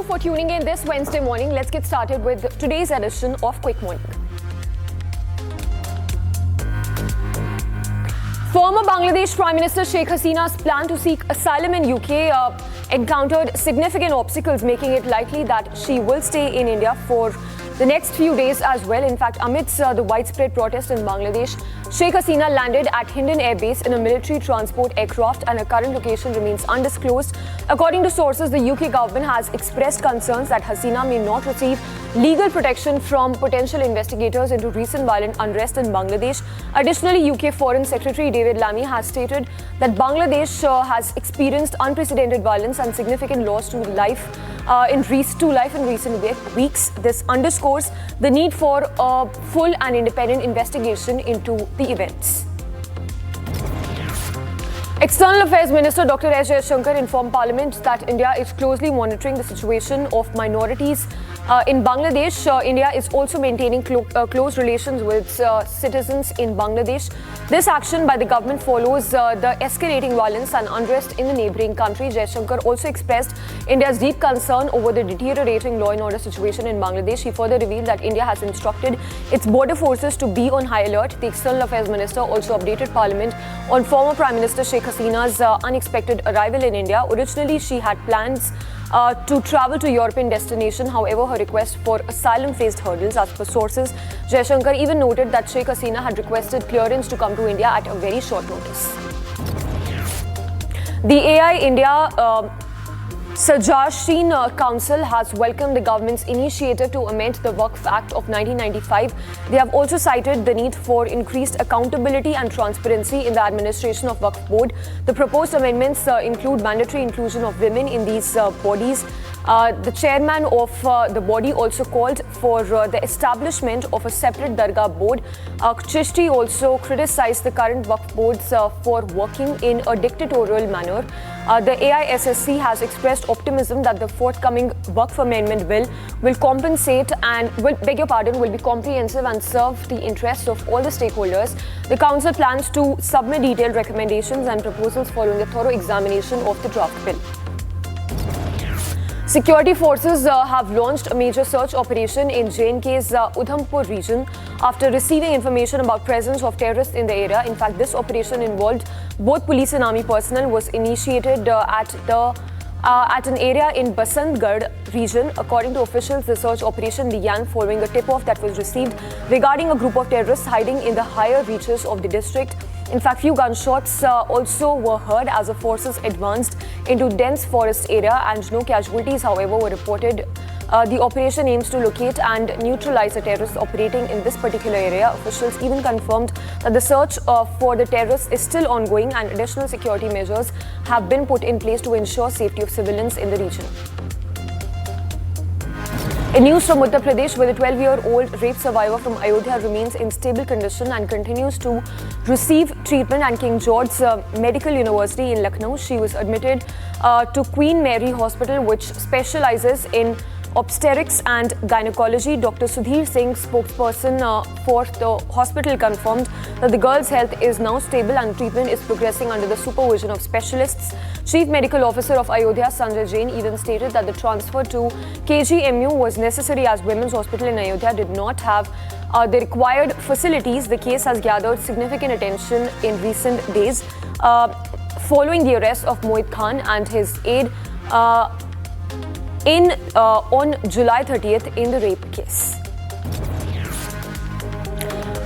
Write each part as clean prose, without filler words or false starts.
for tuning in this Wednesday morning. Let's get started with today's edition of Quick Morning. Former Bangladesh Prime Minister Sheikh Hasina's plan to seek asylum in UK encountered significant obstacles, making it likely that she will stay in India for the next few days as well. In fact, amidst the widespread protest in Bangladesh, Sheikh Hasina landed at Hindon Air Base in a military transport aircraft, and her current location remains undisclosed. According to sources, the UK government has expressed concerns that Hasina may not receive legal protection from potential investigators into recent violent unrest in Bangladesh. Additionally, UK Foreign Secretary David Lammy has stated that Bangladesh has experienced unprecedented violence and significant loss to life in recent weeks. This underscores the need for a full and independent investigation into the events. External Affairs Minister Dr. Jaishankar informed Parliament that India is closely monitoring the situation of minorities in Bangladesh. India is also maintaining close relations with citizens in Bangladesh. This action by the government follows the escalating violence and unrest in the neighbouring country. Jaishankar also expressed India's deep concern over the deteriorating law and order situation in Bangladesh. He further revealed that India has instructed its border forces to be on high alert. The External Affairs Minister also updated Parliament on former Prime Minister Sheikh Hasina's unexpected arrival in India. Originally, she had plans to travel to European destination. However, her request for asylum faced hurdles. As per sources, Jaishankar even noted that Sheikh Hasina had requested clearance to come to India at a very short notice. The AI India Suggestion Council has welcomed the government's initiative to amend the Waqf Act of 1995. They have also cited the need for increased accountability and transparency in the administration of Waqf Board. The proposed amendments include mandatory inclusion of women in these bodies. The chairman of the body also called for the establishment of a separate Dargah board. Chishti also criticized the current Waqf boards for working in a dictatorial manner. The AISSC has expressed optimism that the forthcoming Waqf Amendment bill will compensate and will be comprehensive and serve the interests of all the stakeholders. The Council plans to submit detailed recommendations and proposals following a thorough examination of the draft bill. Security forces have launched a major search operation in J&K's Udhampur region after receiving information about presence of terrorists in the area. In fact, this operation involved both police and army personnel, was initiated at an area in Basantgarh region. According to officials, the search operation began following a tip-off that was received regarding a group of terrorists hiding in the higher reaches of the district. In fact, few gunshots also were heard as the forces advanced into dense forest area, and no casualties, however, were reported. The operation aims to locate and neutralize the terrorists operating in this particular area. Officials even confirmed that the search for the terrorists is still ongoing and additional security measures have been put in place to ensure safety of civilians in the region. In news from Uttar Pradesh, where the 12-year-old rape survivor from Ayodhya remains in stable condition and continues to receive treatment at King George's Medical University in Lucknow. She was admitted to Queen Mary Hospital, which specializes in obstetrics and gynecology. Dr. Sudhir Singh, spokesperson for the hospital, confirmed that the girl's health is now stable and treatment is progressing under the supervision of specialists. Chief Medical Officer of Ayodhya, Sanjay Jain, even stated that the transfer to KGMU was necessary as Women's Hospital in Ayodhya did not have the required facilities. The case has gathered significant attention in recent days following the arrest of Mohit Khan and his aide on July 30th in the rape case.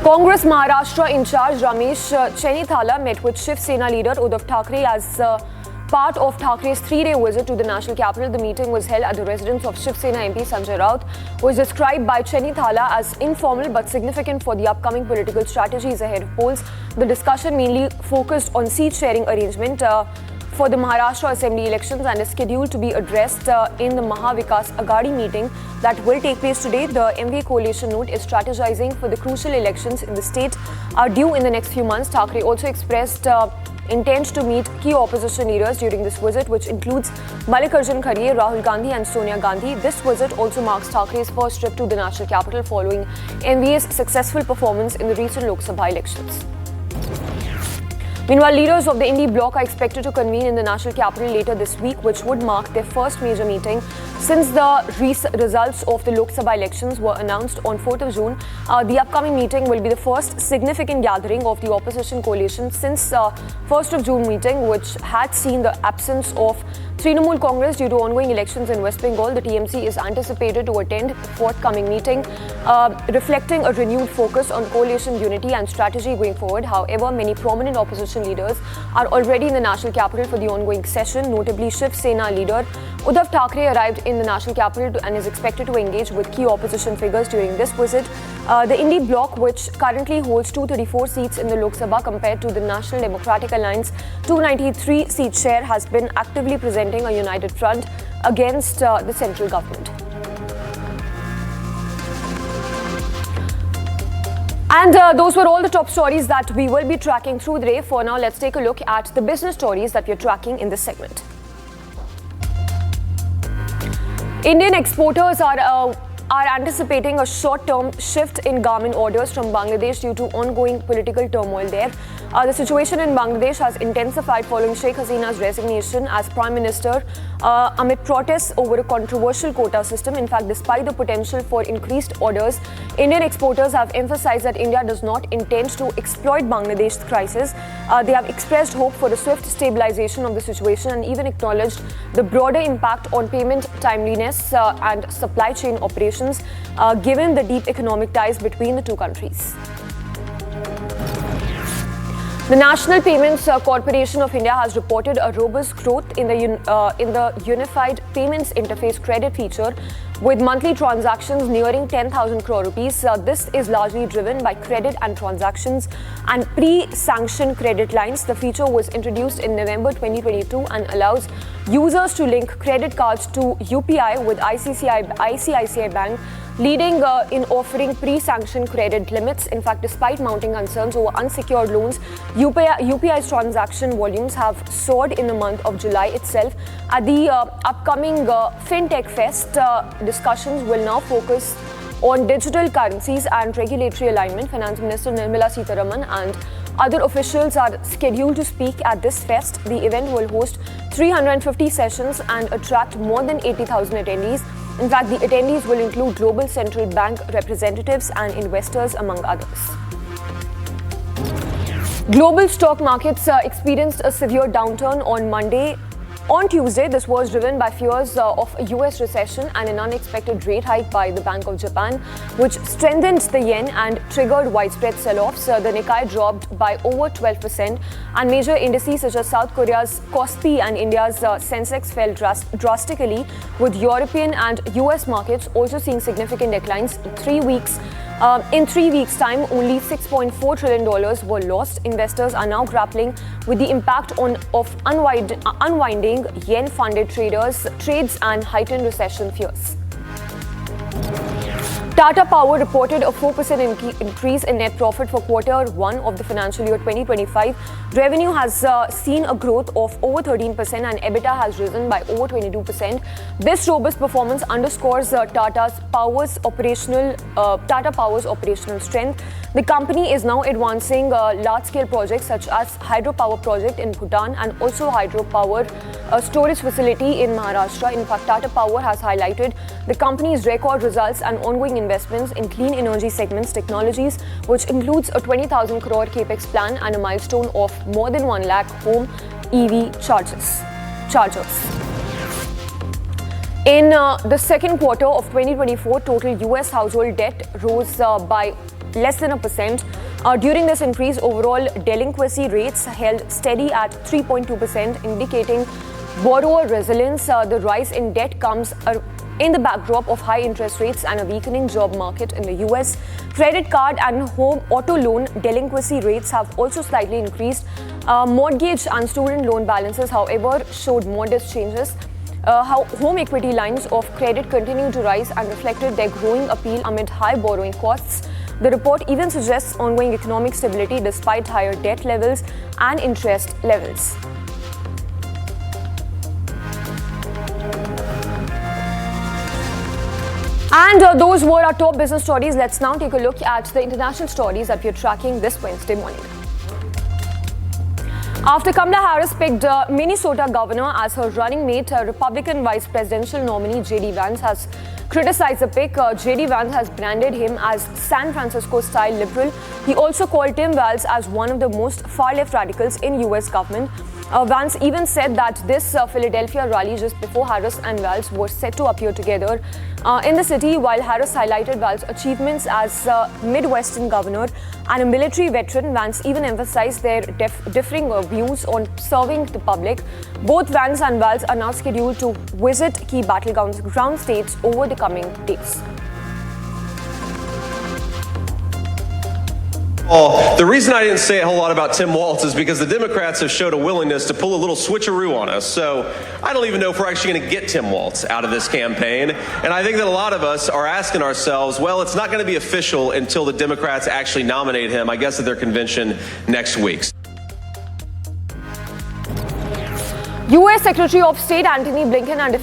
Congress Maharashtra in charge Ramesh Chenithala met with Shiv Sena leader Uddhav Thackeray as part of Thackeray's 3-day visit to the national capital. The meeting was held at the residence of Shiv Sena MP Sanjay Raut, was described by Chenithala as informal but significant for the upcoming political strategies ahead of polls. The discussion mainly focused on seat-sharing arrangement for the Maharashtra Assembly elections and is scheduled to be addressed in the Maha Vikas Aghadi meeting that will take place today. The MVA coalition note is strategizing for the crucial elections in the state are due in the next few months. Thackeray also expressed intent to meet key opposition leaders during this visit, which includes Mallikarjun Kharge, Rahul Gandhi and Sonia Gandhi. This visit also marks Thackeray's first trip to the national capital following MVA's successful performance in the recent Lok Sabha elections. Meanwhile, leaders of the Indie bloc are expected to convene in the national capital later this week, which would mark their first major meeting since the results of the Lok Sabha elections were announced on 4th of June. The upcoming meeting will be the first significant gathering of the opposition coalition since 1st of June meeting, which had seen the absence of Trinamool Congress due to ongoing elections in West Bengal. The TMC is anticipated to attend the forthcoming meeting, reflecting a renewed focus on coalition unity and strategy going forward. However, many prominent opposition leaders are already in the national capital for the ongoing session. Notably, Shiv Sena leader Uddhav Thackeray arrived in the national capital and is expected to engage with key opposition figures during this visit. The Indie bloc, which currently holds 234 seats in the Lok Sabha compared to the National Democratic Alliance 293 seat share, has been actively presenting a united front against the central government. And those were all the top stories that we will be tracking through the day. For now, let's take a look at the business stories that we are tracking in this segment. Indian exporters are anticipating a short-term shift in garment orders from Bangladesh due to ongoing political turmoil there. The situation in Bangladesh has intensified following Sheikh Hasina's resignation as Prime Minister amid protests over a controversial quota system. In fact, despite the potential for increased orders, Indian exporters have emphasized that India does not intend to exploit Bangladesh's crisis. They have expressed hope for a swift stabilization of the situation and even acknowledged the broader impact on payment timeliness and supply chain operations, given the deep economic ties between the two countries. The National Payments Corporation of India has reported a robust growth in the Unified Payments Interface credit feature, with monthly transactions nearing 10,000 crore rupees. This is largely driven by credit and transactions and pre-sanctioned credit lines. The feature was introduced in November 2022 and allows users to link credit cards to UPI with ICICI Bank, leading in offering pre-sanctioned credit limits. In fact, despite mounting concerns over unsecured loans, UPI's transaction volumes have soared in the month of July itself. At the upcoming FinTech Fest, discussions will now focus on digital currencies and regulatory alignment. Finance Minister Nirmala Sitharaman and other officials are scheduled to speak at this fest. The event will host 350 sessions and attract more than 80,000 attendees. In fact, the attendees will include global central bank representatives and investors, among others. Global stock markets experienced a severe downturn on Monday. On Tuesday, this was driven by fears of a US recession and an unexpected rate hike by the Bank of Japan, which strengthened the yen and triggered widespread sell-offs. The Nikkei dropped by over 12%, and major indices such as South Korea's Kospi and India's Sensex fell drastically, with European and US markets also seeing significant declines. In 3 weeks' time, only $6.4 trillion were lost. Investors are now grappling with the impact of unwinding yen-funded trades and heightened recession fears. Tata Power reported a 4% increase in net profit for Q1 of the financial year 2025. Revenue has seen a growth of over 13% and EBITDA has risen by over 22%. This robust performance underscores Tata Power's operational strength. The company is now advancing large-scale projects such as hydropower project in Bhutan and also hydropower storage facility in Maharashtra. In fact, Tata Power has highlighted the company's record results and ongoing investments in clean energy segments technologies, which includes a 20,000 crore capex plan and a milestone of more than 1 lakh home EV chargers. In the second quarter of 2024, total US household debt rose by less than 1%. During this increase, overall delinquency rates held steady at 3.2%, indicating borrower resilience. The rise in debt comes in the backdrop of high interest rates and a weakening job market in the US. Credit card and home auto loan delinquency rates have also slightly increased. Mortgage and student loan balances, however, showed modest changes. Home equity lines of credit continued to rise and reflected their growing appeal amid high borrowing costs. The report even suggests ongoing economic stability despite higher debt levels and interest levels. And those were our top business stories. Let's now take a look at the international stories that we are tracking this Wednesday morning. After Kamala Harris picked Minnesota governor as her running mate, Republican vice presidential nominee J.D. Vance has criticized the pick. J.D. Vance has branded him as San Francisco-style liberal. He also called Tim Walz as one of the most far-left radicals in U.S. government. Vance even said that this Philadelphia rally just before Harris and Walz were set to appear together in the city, while Harris highlighted Walz's achievements as Midwestern governor and a military veteran. Vance even emphasized their differing views on serving the public. Both Vance and Walz are now scheduled to visit key battleground states over the coming days. The reason I didn't say a whole lot about Tim Walz is because the Democrats have showed a willingness to pull a little switcheroo on us. So I don't even know if we're actually going to get Tim Walz out of this campaign. And I think that a lot of us are asking ourselves, well, it's not going to be official until the Democrats actually nominate him, I guess, at their convention next week. U.S. Secretary of State Antony Blinken and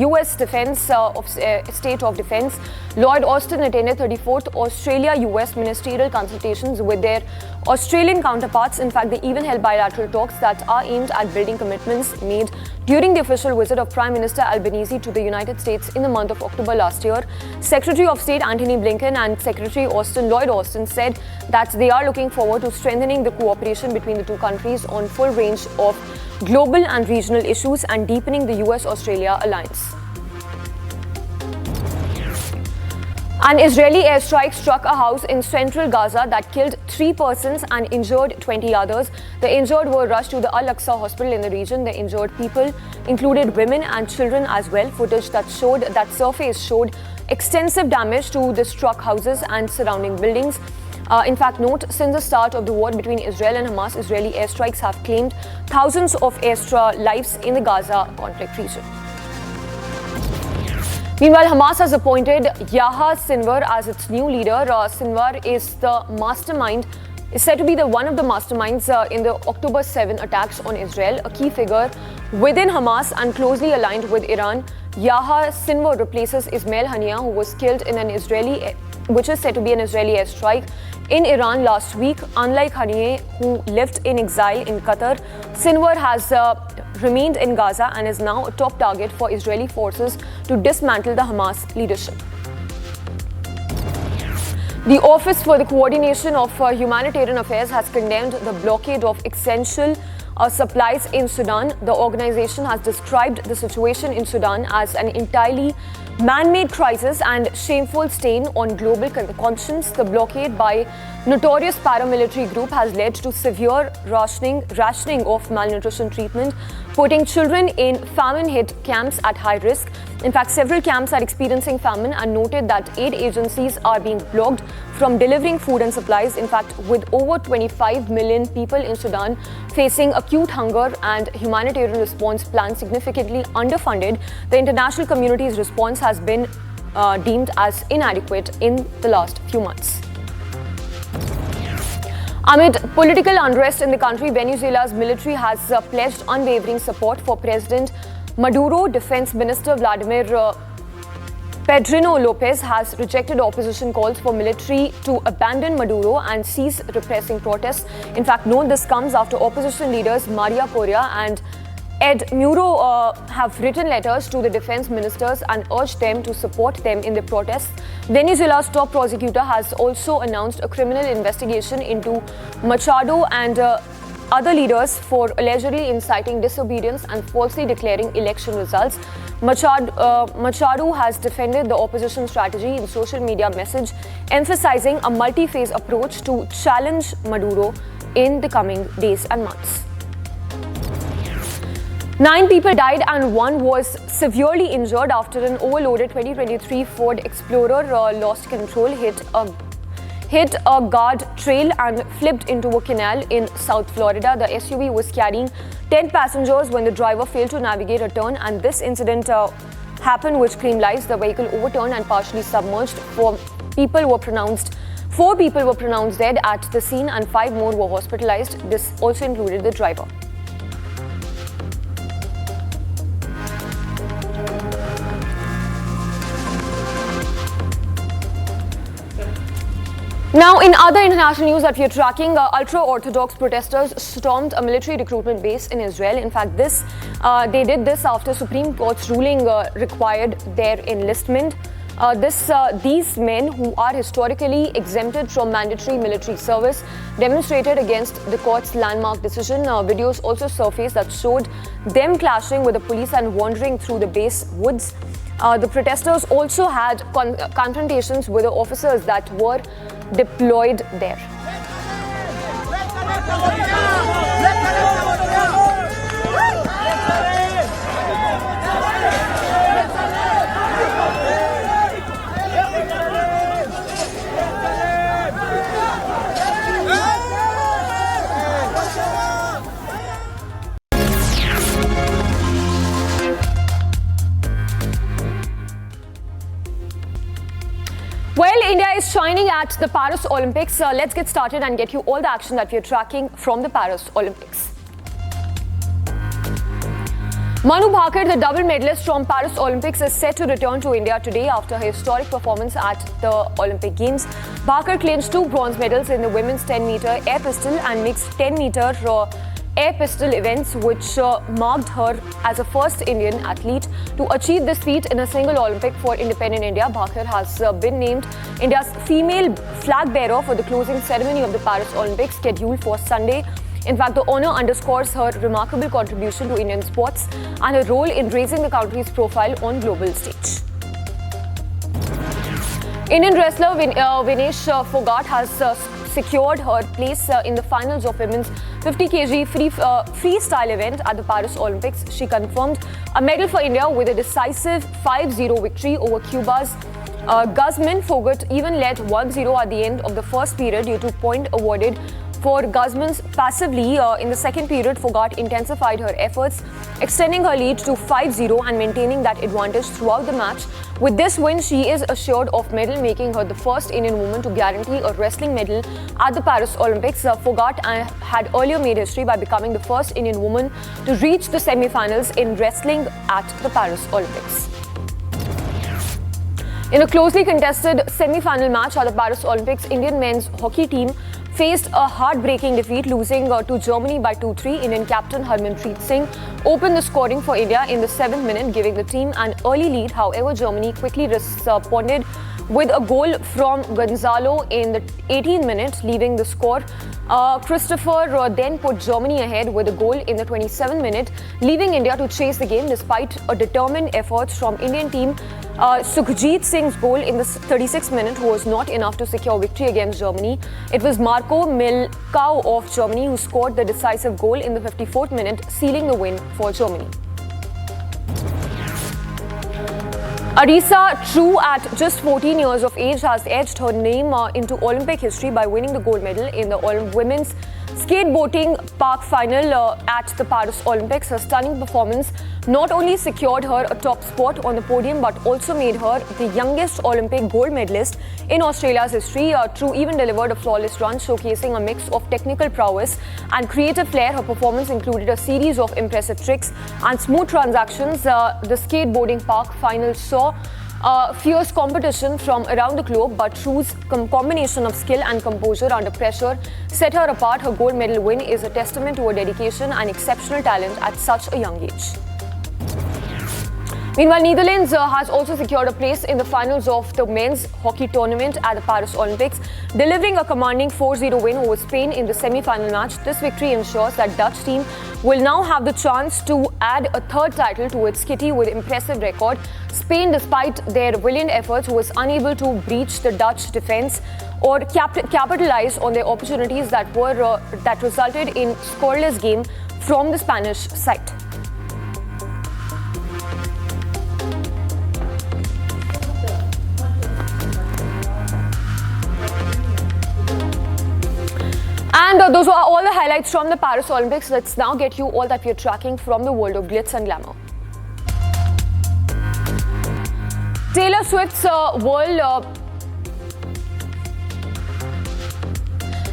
U.S. State of Defense Lloyd Austin attended 34th Australia-U.S. ministerial consultations with their Australian counterparts. In fact, they even held bilateral talks that are aimed at building commitments made during the official visit of Prime Minister Albanese to the United States in the month of October last year. Secretary of State Antony Blinken and Secretary Lloyd Austin said that they are looking forward to strengthening the cooperation between the two countries on full range of global and regional issues and deepening the US-Australia alliance. An Israeli airstrike struck a house in central Gaza that killed 3 persons and injured 20 others. The injured were rushed to the Al-Aqsa hospital in the region. The injured people included women and children as well. Footage that surfaced showed extensive damage to the struck houses and surrounding buildings. In fact, note, since the start of the war between Israel and Hamas, Israeli airstrikes have claimed thousands of lives in the Gaza conflict region. Meanwhile, Hamas has appointed Yahya Sinwar as its new leader. Sinwar is said to be one of the masterminds in the October 7 attacks on Israel, a key figure within Hamas and closely aligned with Iran. Yahya Sinwar replaces Ismail Haniyeh, who was killed in which is said to be an Israeli airstrike in Iran last week. Unlike Haniyeh, who lived in exile in Qatar, Sinwar has remained in Gaza and is now a top target for Israeli forces to dismantle the Hamas leadership. The Office for the Coordination of Humanitarian Affairs has condemned the blockade of essential supplies in Sudan. The organization has described the situation in Sudan as an entirely man-made crisis and shameful stain on global conscience. The blockade by notorious paramilitary group has led to severe rationing of malnutrition treatment, putting children in famine-hit camps at high risk. In fact, several camps are experiencing famine and noted that aid agencies are being blocked from delivering food and supplies. In fact, with over 25 million people in Sudan facing acute hunger and humanitarian response plan significantly underfunded, the international community's response has been deemed as inadequate in the last few months. Amid political unrest in the country, Venezuela's military has pledged unwavering support for President Maduro. Defense Minister Vladimir Pedrino Lopez has rejected opposition calls for military to abandon Maduro and cease repressing protests. In fact, note this comes after opposition leaders Maria Correa and Ed Muro have written letters to the defense ministers and urged them to support them in the protests. Venezuela's top prosecutor has also announced a criminal investigation into Machado and other leaders for allegedly inciting disobedience and falsely declaring election results. Machado has defended the opposition strategy in social media message, emphasizing a multi-phase approach to challenge Maduro in the coming days and months. 9 people died and 1 was severely injured after an overloaded 2023 Ford Explorer lost control, hit a guard trail and flipped into a canal in South Florida. The SUV was carrying 10 passengers when the driver failed to navigate a turn, and this incident happened which claimed lives. The vehicle overturned and partially submerged. 4 people were pronounced dead at the scene and 5 more were hospitalized. This also included the driver. Now, in other international news that we are tracking, ultra-Orthodox protesters stormed a military recruitment base in Israel. In fact, they did this after Supreme Court's ruling required their enlistment. These men, who are historically exempted from mandatory military service, demonstrated against the court's landmark decision. Videos also surfaced that showed them clashing with the police and wandering through the base woods. The protesters also had confrontations with the officers that were deployed there. Well, India is shining at the Paris Olympics. Let's get started and get you all the action that we are tracking from the Paris Olympics. Manu Bhaker, the double medalist from Paris Olympics, is set to return to India today after a historic performance at the Olympic Games. Bhaker clinched 2 bronze medals in the women's 10-meter air pistol and mixed 10-meter air pistol events, which marked her as a first Indian athlete to achieve this feat in a single Olympic for independent India. Bhaker has been named India's female flag bearer for the closing ceremony of the Paris Olympics, scheduled for Sunday. In fact, the honor underscores her remarkable contribution to Indian sports and her role in raising the country's profile on global stage. Indian wrestler Vinesh Phogat has secured her place in the finals of women's 50 kg freestyle event at the Paris Olympics. She confirmed a medal for India with a decisive 5-0 victory over Cuba's Guzman. Phogat even led 1-0 at the end of the first period due to point awarded for Guzman's passively. In the second period, Phogat intensified her efforts, extending her lead to 5-0 and maintaining that advantage throughout the match. With this win, she is assured of medal, making her the first Indian woman to guarantee a wrestling medal at the Paris Olympics. Phogat had earlier made history by becoming the first Indian woman to reach the semi-finals in wrestling at the Paris Olympics. In a closely contested semi-final match at the Paris Olympics, Indian men's hockey team faced a heartbreaking defeat, losing to Germany by 2-3. Indian captain Harmanpreet Singh opened the scoring for India in the 7th minute, giving the team an early lead. However, Germany quickly responded with a goal from Gonzalo in the 18th minute, leaving the score. Christopher then put Germany ahead with a goal in the 27th minute, leaving India to chase the game despite a determined efforts from Indian team. Sukhjit Singh's goal in the 36th minute was not enough to secure victory against Germany. It was Marco Milkau of Germany who scored the decisive goal in the 54th minute, sealing the win for Germany. Arisa True, at just 14 years of age, has edged her name into Olympic history by winning the gold medal in the women's skateboarding park final at the Paris Olympics. Her stunning performance not only secured her a top spot on the podium but also made her the youngest Olympic gold medalist in Australia's history. True even delivered a flawless run, showcasing a mix of technical prowess and creative flair. Her performance included a series of impressive tricks and smooth transactions. The skateboarding park final saw fierce competition from around the globe, but True's combination of skill and composure under pressure set her apart. Her gold medal win is a testament to her dedication and exceptional talent at such a young age. Meanwhile, Netherlands has also secured a place in the finals of the men's hockey tournament at the Paris Olympics, delivering a commanding 4-0 win over Spain in the semi-final match. This victory ensures that Dutch team will now have the chance to add a third title to its kitty with impressive record. Spain, despite their valiant efforts, was unable to breach the Dutch defense or capitalize on their opportunities that resulted in scoreless game from the Spanish side. And those were all the highlights from the Paris Olympics. Let's now get you all that we are tracking from the world of glitz and glamour. Taylor Swift's world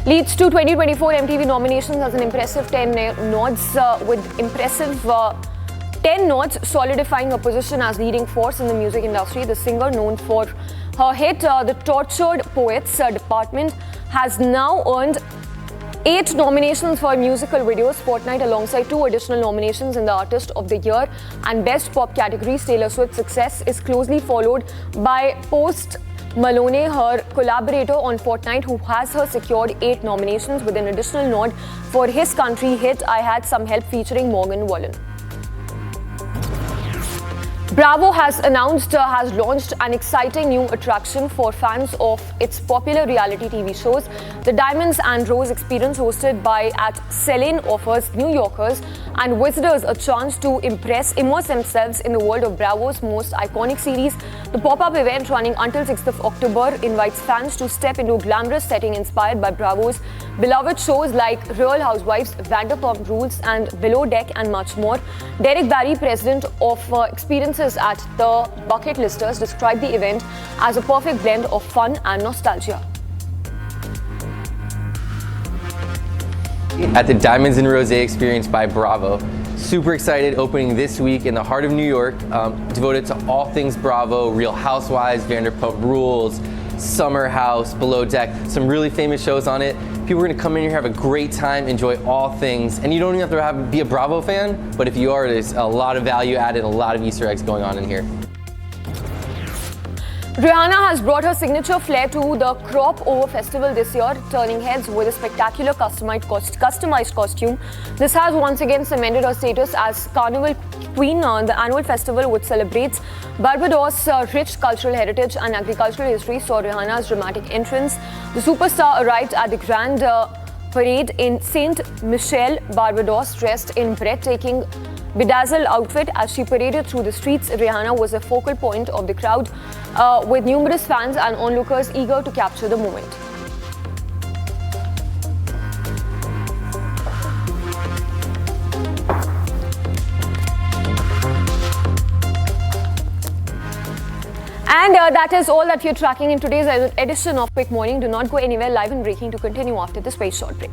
leads to 2024 MTV nominations as an impressive 10 nods, with impressive 10 nods solidifying her position as leading force in the music industry. The singer, known for her hit The Tortured Poets department, has now earned 8 nominations for musical videos fortnight, alongside 2 additional nominations in the Artist of the Year and Best Pop categories. Taylor Swift's success is closely followed by Post Malone, her collaborator on Fortnite, who has her secured 8 nominations with an additional nod for his country hit I Had Some Help featuring Morgan Wallen. Bravo has launched an exciting new attraction for fans of its popular reality TV shows. The Diamonds and Rose experience, hosted by @Selene, offers New Yorkers and visitors a chance to immerse themselves in the world of Bravo's most iconic series. The pop-up event, running until 6th of October, invites fans to step into a glamorous setting inspired by Bravo's beloved shows like Real Housewives, Vanderpump Rules, and Below Deck, and much more. Derek Barry, president of Experiences at the Bucket Listers, described the event as a perfect blend of fun and nostalgia. At the Diamonds and Rose experience by Bravo. Super excited, opening this week in the heart of New York, devoted to all things Bravo, Real Housewives, Vanderpump Rules, Summer House, Below Deck, some really famous shows on it. People are gonna come in here, have a great time, enjoy all things, and you don't even have to be a Bravo fan, but if you are, there's a lot of value added, a lot of Easter eggs going on in here. Rihanna has brought her signature flair to the Crop Over Festival this year, turning heads with a spectacular customized costume. This has once again cemented her status as Carnival Queen. The annual festival, which celebrates Barbados' rich cultural heritage and agricultural history, saw Rihanna's dramatic entrance. The superstar arrived at the Grand Parade in Saint Michel, Barbados, dressed in breathtaking bedazzled outfit. As she paraded through the streets, Rihanna was a focal point of the crowd, with numerous fans and onlookers eager to capture the moment. And that is all that we're tracking in today's edition of Quick Morning. Do not go anywhere. Live and breaking to continue after this very short break.